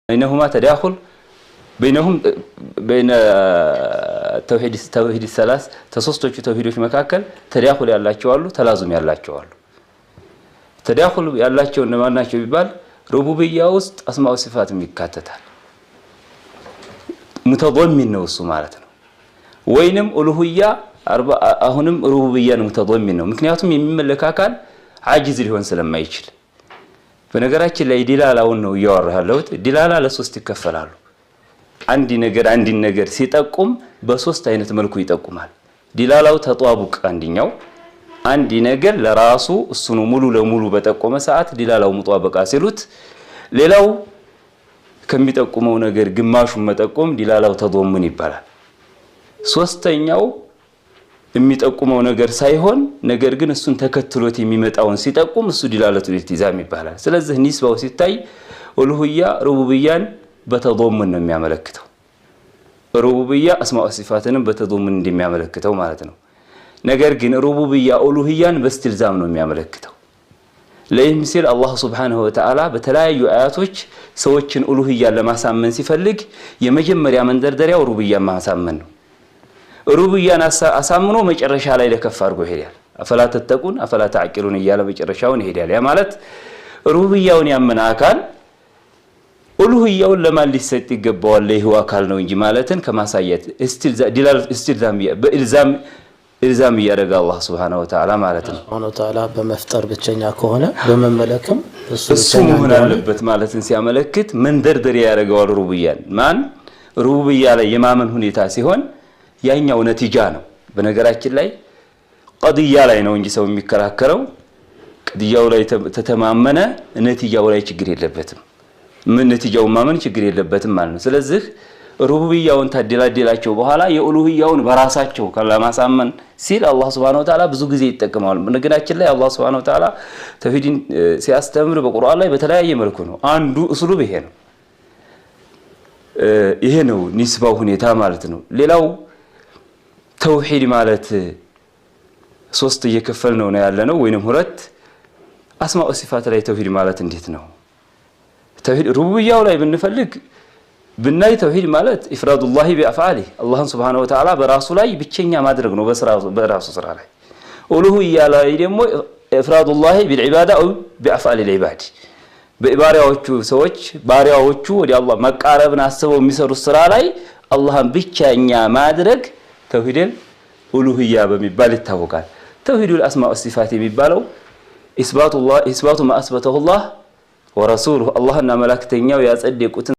بينهما تداخل بينهم بين توحيد الثلاث تصوصتوቹ توحيዶች መካከል ተዳخل ያላቸው አሉ ተላዙም ያላቸው አሉ ተዳخل ያላቸው እነማን ናቸው ቢባል ሩቡብያ ውስጥ አስማኡ ሲፋትም ይካተታል متضمن ነው እሱ ማለት ነው ወይንም ኡሉሂያ አሁንም ሩቡብያን متضمن ነው ምክንያቱም የሚመለክ አካል አጅዝ ሊሆን ስለማይችል በነገራችን ላይ ዲላላውን ነው ያወራለው ዲላላ ለሶስት ይከፈላሉ አንዲ ነገር ሲጠቁም በሶስት አይነት መልኩ ይጠቁማል ዲላላው ተጧቡቅ አንዲኛው አንዲ ነገር ለራሱ እሱኑ ሙሉ ለሙሉ በጠቆመ ሰዓት ዲላላው ሙጧበቃ ሲሉት ሌላው ከሚጠቁመው ነገር ግማሹን መጠቆም ዲላላው ተضمن ይባላል ሶስተኛው የሚጠቁመው ነገር ሳይሆን ነገር ግን እሱን ተከትሎት የሚመጣውን ሲጠቁም እሱ ዲላለቱ ኢልቲዛም ይባላል ስለዚህ ኒስባው ሲታይ ኡሉሂያ ሩቡብያን በተضمن ነው የሚያመለክተው ሩቡብያ አስማኡ ሲፋትንም በተضمن እንደሚያመለክተው ማለት ነው ነገር ግን ሩቡብያ ኡሉሂያን በእስትልዛም ነው የሚያመለክተው ለይምሲል አላህ Subhanahu Wa Ta'ala በተለያዩ አያቶች ሰዎችን ኡሉሂያን ለማሳመን ሲፈልግ የመጀመሪያ መንደርደሪያው ሩቡብያን ማሳመን ነው ሩቡብያን አሳምኖ መጨረሻ ላይ ለከፍ አድርጎ ይሄዳል አፈላ ተተቁን አፈላ ተዓቂሉን እያለ መጨረሻውን ይሄዳል ያ ማለት ሩቡብያውን ያመነ አካል ኡሉሂያውን ለማን ሊሰጥ ይገባዋል ለይሁ አካል ነው እንጂ ማለትን ከማሳየት ኢስቲልዛም ኢልዛም ያደረገ አላህ Subhanahu Wa Ta'ala ማለት ነው Subhanahu Wa Ta'ala በመፍጠር ብቸኛ ከሆነ በመመለክም እሱ ምን አለበት ማለትን ሲያመለክት መንደርደሪያ ያደረገው ሩቡብያን ማን ሩቡብያ ላይ የማመን ሁኔታ ሲሆን ያኛው ነቲጃ ነው በነገራችን ላይ ቀድያ ላይ ነው እንጂ ሰው የሚከራከረው ቀድያው ላይ ተተማመነ ነቲጃው ላይ ችግር የለበትም ምን ነቲጃው ማመን ችግር የለበትም ማለት ነው ስለዚህ ሩቡብያውን ታደላደላቸው በኋላ የኡሉሂያውን በራሳቸው ከለማሳመን ሲል አላህ Subhanahu Wa Ta'ala ብዙ ጊዜ ይጠቀማል በነገራችን ላይ አላህ Subhanahu Wa Ta'ala ተውሂድን ሲያስተምር በቁርአን ላይ በተለያየ መልኩ ነው አንዱ እስሉብ ይሄ ነው ኒስባው ሁኔታ ማለት ነው ሌላው ተውሂድ ማለት ሶስት እየከፈል ነው ያለነው ወይንም ሁለት አስማኡ ሲፋት ላይ ተውሂድ ማለት እንዴት ነው ተውሂድ ሩቡብያው ላይ ብንፈልግ ብናይ ተውሂድ ማለት ኢፍራዱላሂ ቢአፍዓሊ አላህ Subhanahu Wa Ta'ala በራሱ ላይ ብቸኛ ማድረግ ነው በራሱ ስራ ላይ ኡሉሂያ ላይ ደግሞ ኢፍራዱላሂ ቢልዒባዳ አው ቢአፍዓሊ العباد በኢባሪያዎቹ ሰዎች ባሪያዎቹ ወዲ አላህ መቃረብን አስበው የሚሰሩት ስራ ላይ አላህን ብቸኛ ማድረግ ተውሂድን ኡሉሂያ በሚባል ይታወቃል ተውሂዱል አስማኡ ሲፋት የሚባለው ኢስባቱ ማ አስበተሁ አላህ ወረሱሉሁ አላህና መላእክተኛው ያጸደቁት